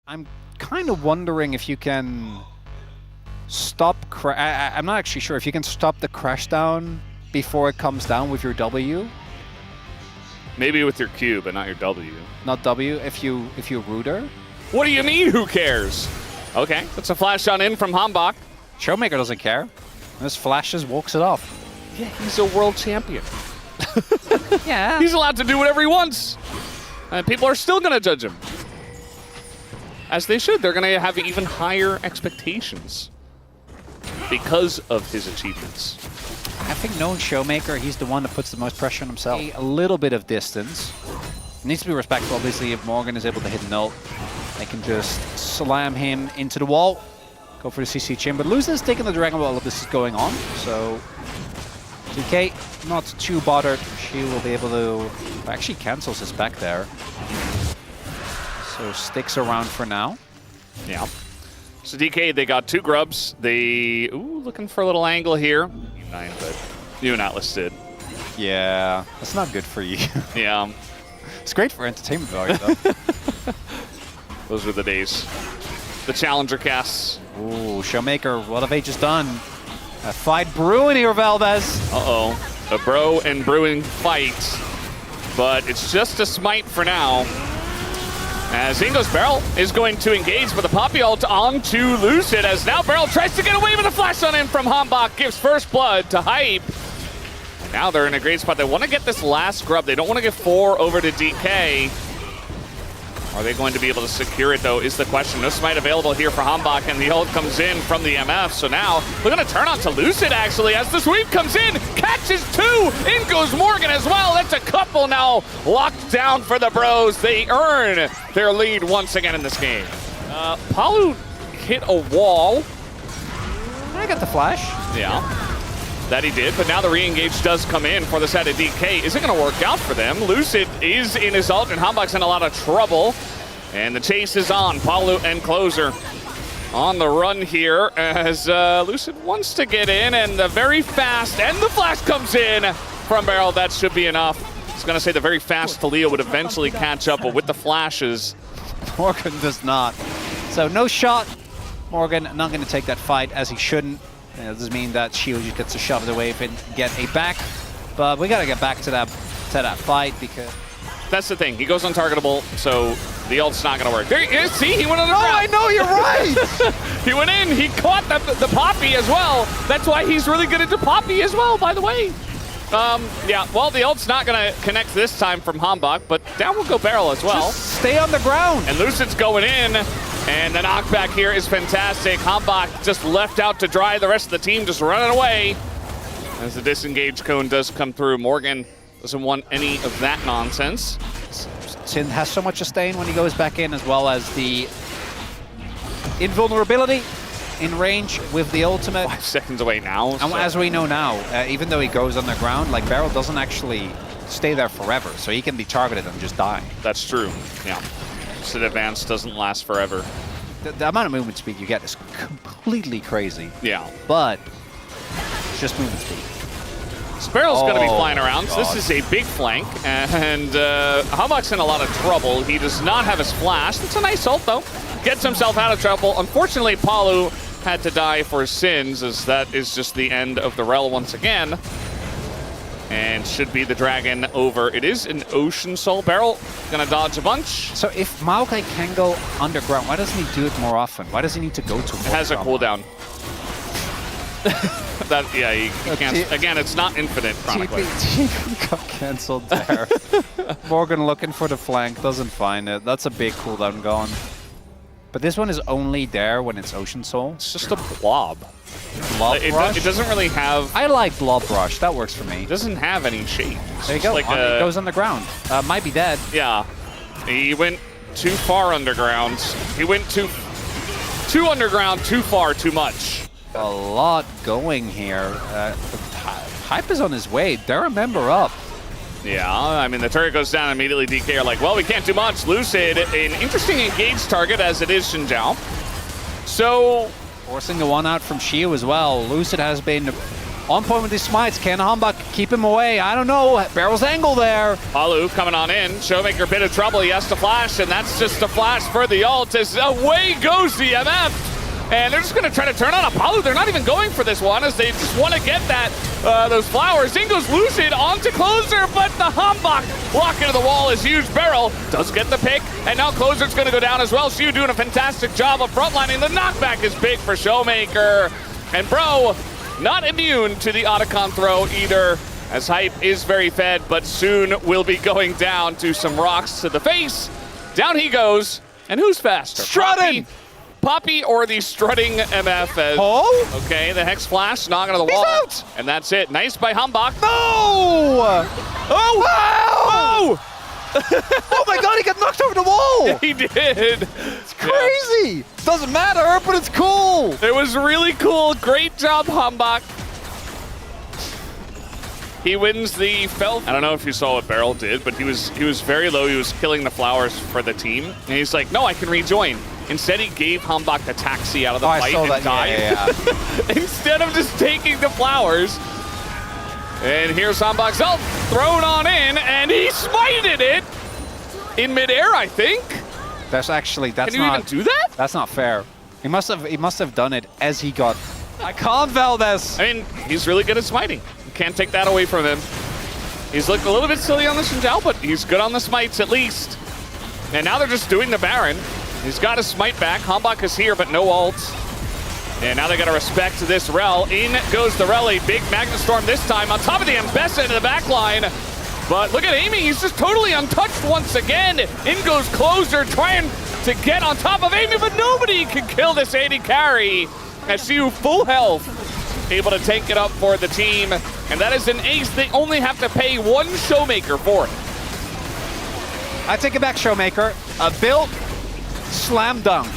I'm kind of wondering if you can stop... I'm not actually sure if you can stop the crash down before it comes down with your W. Maybe with your Q, but not your W. Not W, if you root her. What do you mean, who cares? Okay, that's a flash on in from Hambach. Showmaker doesn't care. Just flashes, walks it off. Yeah, he's a world champion. Yeah. He's allowed to do whatever he wants. And people are still going to judge him. As they should. They're going to have even higher expectations because of his achievements. Having known Showmaker, he's the one that puts the most pressure on himself. A little bit of distance. Needs to be respectful, obviously, if Morgan is able to hit null. They can just slam him into the wall. Go for the CC chin, but Lucian's taking the Dragon while all of this is going on, so... DK, not too bothered. She will be able to... Actually cancels his back there. So sticks around for now. Yeah. So DK, they got 2 grubs. They... Ooh, looking for a little angle here. U9, but you and Atlas did. Yeah, that's not good for you. Yeah. It's great for entertainment value, though. Those were the days. The Challenger casts. Ooh, Showmaker, what have they just done? A fight brewing here, Valdez. Uh-oh. A bro and brewing fight. But it's just a smite for now. As Ingo's Barrel is going to engage with a Poppy ult onto Lucid, as now Barrel tries to get away with a flash on in from Hambach, gives first blood to Hype. And now they're in a great spot. They want to get this last grub. They don't want to give 4 over to DK. Are they going to be able to secure it, though, is the question. No smite available here for Hambach, and the ult comes in from the MF. So now we're going to turn on to Lucid, actually, as the sweep comes in. Catches 2. In goes Morgan as well. That's a couple now locked down for the bros. They earn their lead once again in this game. Palu hit a wall. I got the flash. Yeah. That he did, but now the re-engage does come in for the side of DK. Is it going to work out for them? Lucid is in his ult, and Hambach's in a lot of trouble. And the chase is on. Palu and Closer on the run here as Lucid wants to get in, and the very fast, and the flash comes in from Barrel. That should be enough. I was going to say the very fast Talia would eventually catch up, but with the flashes. Morgan does not. So no shot. Morgan not going to take that fight as he shouldn't. It doesn't mean that Shield just gets to shove it away and get a back, but we got to get back to that fight because that's the thing. He goes untargetable, so the ult's not going to work. There he is. See, he went on the ground. I know, you're right. He went in. He caught the Poppy as well. That's why he's really good into Poppy as well, by the way. Yeah, well, the ult's not going to connect this time from Hambach, but down will go Barrel as well. Just stay on the ground. And Lucid's going in. And the knockback here is fantastic. Hambach just left out to dry. The rest of the team just running away. As the disengage cone does come through, Morgan doesn't want any of that nonsense. Sin has so much sustain when he goes back in, as well as the invulnerability in range with the ultimate. 5 seconds away now. And as we know now, even though he goes underground, like Barrel doesn't actually stay there forever, so he can be targeted and just die. That's true, yeah. Sid Advance doesn't last forever. The amount of movement speed you get is completely crazy. Yeah. But it's just movement speed. Sparrow's going to be flying around, so this is a big flank, and Hambach's in a lot of trouble. He does not have his flash. That's a nice ult, though. Gets himself out of trouble. Unfortunately, Palu had to die for his sins, as that is just the end of the Rel once again. And should be the Dragon over. It is an Ocean Soul. Barrel gonna dodge a bunch. So if Maokai can go underground, why doesn't he do it more often? Why does he need to go to? It has a cooldown. Yeah, he can't. Again, it's not infinite, chronically. TP got cancelled there. Morgan looking for the flank, doesn't find it. That's a big cooldown gone. But this one is only there when it's Ocean Soul. It's just a blob. It doesn't really have... I like Blob Rush. That works for me. It doesn't have any shape. There you go. Like it goes underground. Might be dead. Yeah. He went too far underground. He went too underground, too far, too much. A lot going here. Hype is on his way. They're a member up. Yeah, I mean, the turret goes down immediately. DK are like, well, we can't do much. Lucid, an interesting engaged target, as it is Xinjiao. So... Forcing the one out from Shio as well. Lucid has been On point with these smites. Can Humbug keep him away? I don't know. Barrel's angle there. Palu coming on in. Showmaker bit of trouble. He has to flash, and that's just a flash for the ult as away goes the MF. And they're just going to try to turn on Apollo. They're not even going for this one as they just want to get that those flowers. In goes Lucid onto Closer, but the Humbug block into the wall is huge. Barrel does get the pick, and now Closer's going to go down as well. Shu doing a fantastic job of frontlining. The knockback is big for Showmaker. And Bro, not immune to the Otacon throw either, as Hype is very fed, but soon will be going down to some rocks to the face. Down he goes, and who's faster? Strutting! Poppy or the strutting MF as... Oh? Okay, the Hex Flash, knocking on the wall. He's out! And that's it. Nice by Humbug. No! Oh! Wow! Oh my god, he got knocked over the wall! He did. It's crazy! Doesn't matter, but it's cool! It was really cool. Great job, Humbug. He wins the Fell. I don't know if you saw what Barrel did, but he was very low. He was killing the flowers for the team. And he's like, no, I can rejoin. Instead, he gave Humbug a taxi out of the fight and died. Yeah. Instead of just taking the flowers. And here's Humbug's ult thrown on in, and he smited it in midair, I think. That's actually, that's Can you not, even do that? That's not fair. He must have done it as he got... I can't, Valdez! I mean, he's really good at smiting. You can't take that away from him. He's looked a little bit silly on the Shinjao, but he's good on the smites at least. And now they're just doing the Baron. He's got his smite back. Humbug is here, but no ult. And now they got to respect this Rel. In goes the Rally. Big Magnus Storm this time on top of the Mbessa into the back line. But look at Amy. He's just totally untouched once again. In goes Closer trying to get on top of Amy, but nobody can kill this AD carry. As you full health, able to take it up for the team. And that is an ace. They only have to pay one Showmaker for it. I take it back, Showmaker. Built, slam dunk.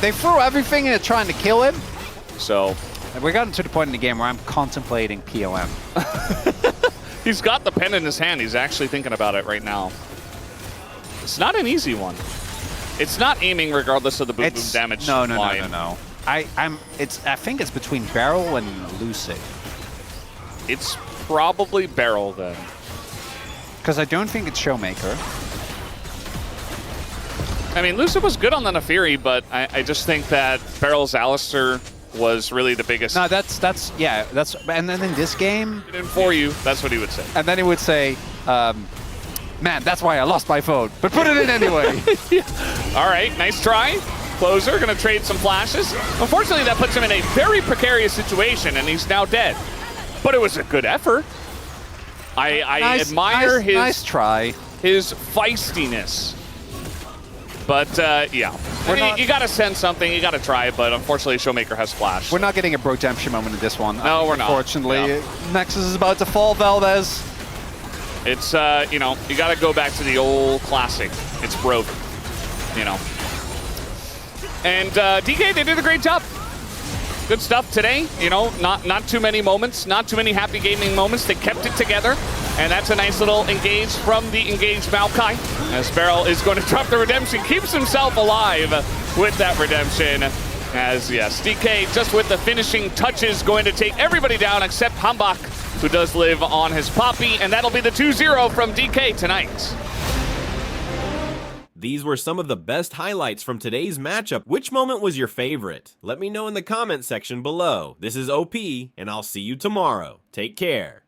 They threw everything into trying to kill him. So we're gotten to the point in the game where I'm contemplating POM. He's got the pen in his hand. He's actually thinking about it right now. It's not an easy one. It's not aiming regardless of the boom damage. No. I think it's between Barrel and Lucid. It's probably Barrel then. Because I don't think it's Showmaker. I mean, Lucid was good on the Nefiri, but I just think that Barrel's Alistair was really the biggest. No, and then in this game... And for you, that's what he would say. And then he would say, man, that's why I lost my phone, but put it in anyway. Yeah. All right, nice try. Closer, gonna trade some flashes. Unfortunately, that puts him in a very precarious situation, and he's now dead. But it was a good effort. I admire his nice try. His feistiness. But yeah, you gotta send something, you gotta try it, but unfortunately Showmaker has flash. We're not getting a Brodemption moment in this one. No, we're not. Unfortunately, yeah. Nexus is about to fall, Valdez. It's, you know, you gotta go back to the old classic. It's broken, you know. And DK, they did a great job. Good stuff today, you know, not too many moments, not too many happy gaming moments. They kept it together, and that's a nice little engage from the engaged Maokai. As Barrel is going to drop the redemption, keeps himself alive with that redemption. As, yes, DK just with the finishing touches going to take everybody down except Humbug, who does live on his Poppy, and that'll be the 2-0 from DK tonight. These were some of the best highlights from today's matchup. Which moment was your favorite? Let me know in the comment section below. This is OP, and I'll see you tomorrow. Take care.